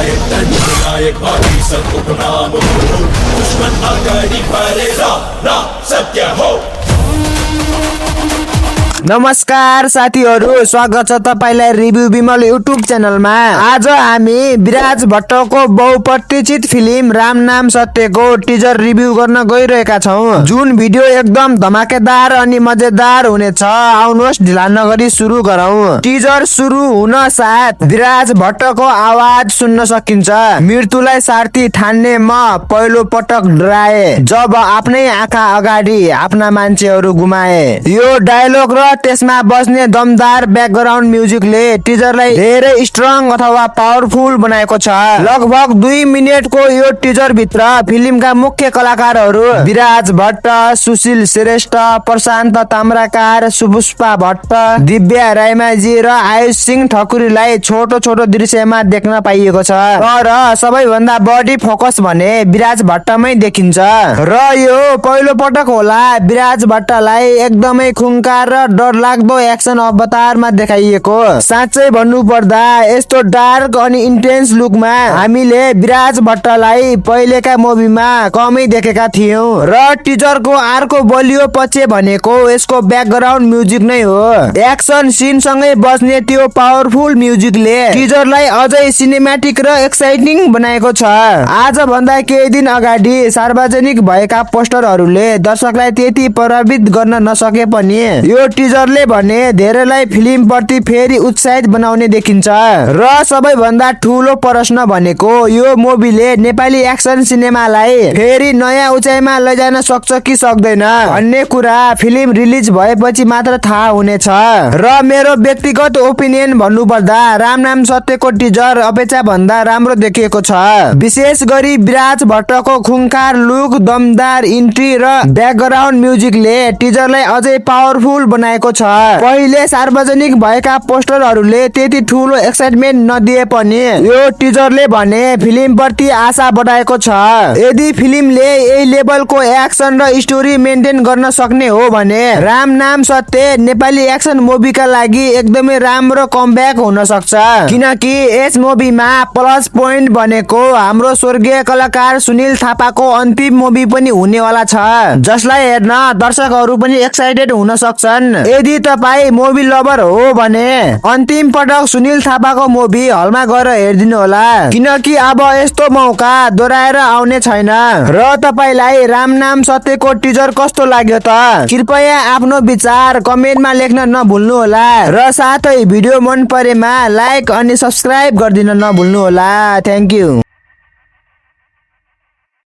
नायक बाकी सबको नाम हो दुश्मन अगाडि परे रा सत्य हो। नमस्कार साथीहरु, स्वागत छ तपाईलाई रिभ्यू विमल युट्युब च्यानलमा। आज हामी विराज भट्टको बहुप्रतीक्षित फिल्म राम नाम सत्यको टिजर रिभ्यू गर्न गइरहेका छौं, जुन भिडियो एकदम धमाकेदार अनि मजेदार हुनेछ। आउनुहोस् ढिला नगरी सुरु गरौं। टिजर सुरु हुन साथ विराज भट्टको आवाज सुन्न सकिन्छ। मृत्युलाई सारथी ठान्ने म पहिलो पटक डराए जब आफ्नै आँखा अगाडि आफ्ना मान्छेहरु गुमाए। यो डायलग र त्यसमा बज्ने दमदार ब्याकग्राउन्ड म्युजिकले टिजरलाई धेरै स्ट्रङ अथवा पावरफुल बनाएको छ। लगभग 2 मिनेटको यो टिजर भित्र फिल्मका मुख्य कलाकारहरू विराज भट्ट, सुशील श्रेष्ठ, प्रशान्त ताम्राकार, सुपुष्पा भट्ट, दिव्या रायमाझी र आयुष सिंह ठकुरीलाई छोटो छोटो दृश्यमा देख्न पाइएको छ। तर सबैभन्दा बढी फोकस भने विराज भट्टमै देखिन्छ र यो पहिलो पटक होला विराज भट्टलाई एकदमै खुंकार र डरलाग्दो एक्सन अवतारमा देखाइएको। साँच्चै भन्नु पर्दा यस्तो डार्क अनि इन्टेन्स लुकमा हामीले विराज भट्टलाई पहिलेका मुभीमा कमै देखेका थियौं र टिजरको अर्को बलियो पक्ष भनेको यसको ब्याकग्राउन्ड म्युजिक नै हो। एक्सन सीन सँगै बज्ने त्यो पावरफुल म्युजिकले टिजरलाई अझै सिनेम्याटिक र एक्साइटिङ बनाएको छ। आज भन्दा केही दिन अगाडि सार्वजनिक भएका पोस्टरहरूले दर्शकलाई त्यति प्रभावित गर्न नसके पनि यो टिजरले भने धेरैलाई फिल्म प्रति फेरि उत्साहित बनाउने देखिन्छ। र सबैभन्दा ठूलो प्रश्न भनेको यो मुभीले नेपाली एक्सन सिनेमालाई फेरि नयाँ उचाइमा लैजान सक्छ कि सक्दैन भन्ने कुरा फिल्म रिलिज भएपछि मात्र थाहा हुनेछ। र मेरो व्यक्तिगत ओपिनियन भन्नुपर्दा राम नाम सत्यको टिजर अपेक्षा भन्दा राम्रो देखिएको छ। विशेष गरी विराज भट्टको खुंखार लुक, दमदार इन्ट्री र ब्याकग्राउन्ड म्युजिकले टिजरलाई अझै पावरफुल बनाएको छ। पहिले सार्वजनिक भएका पोस्टरहरूले त्यति ठूलो एक्साइटमेन्ट नदिए पनि यो टिजरले भने फिल्म प्रति आशा बढाएको छ। यदि फिल्मले यही लेभलको एक्सन र स्टोरी मेन्टेन गर्न सक्ने हो भने राम नाम सत्य नेपाली एक्सन मुभीका लागि एकदमै राम्रो कमब्याक हुन सक्छ। किनकि यस मुभीमा प्लस पोइन्ट भनेको हाम्रो स्वर्गीय कलाकार सुनिल थापाको अन्तिम मुभी पनि हुनेवाला छ, जसलाई हेर्न दर्शकहरू पनि एक्साइटेड हुन सक्छन्। यदि तपाई मुभी लभर हो भने अन्तिम पटक सुनिल थापाको मुभी हलमा गएर हेरिदिनु होला, किनकि अब यस्तो मौका दोहोऱ्याएर आउने छैन। र तपाईलाई राम नाम सत्यको टिजर कस्तो लाग्यो त कृपया आफ्नो विचार कमेन्टमा लेख्न नभुल्नु होला र साथै भिडियो मन परेमा लाइक अनि सब्स्क्राइब गरिदिन नभुल्नु होला। Thank you.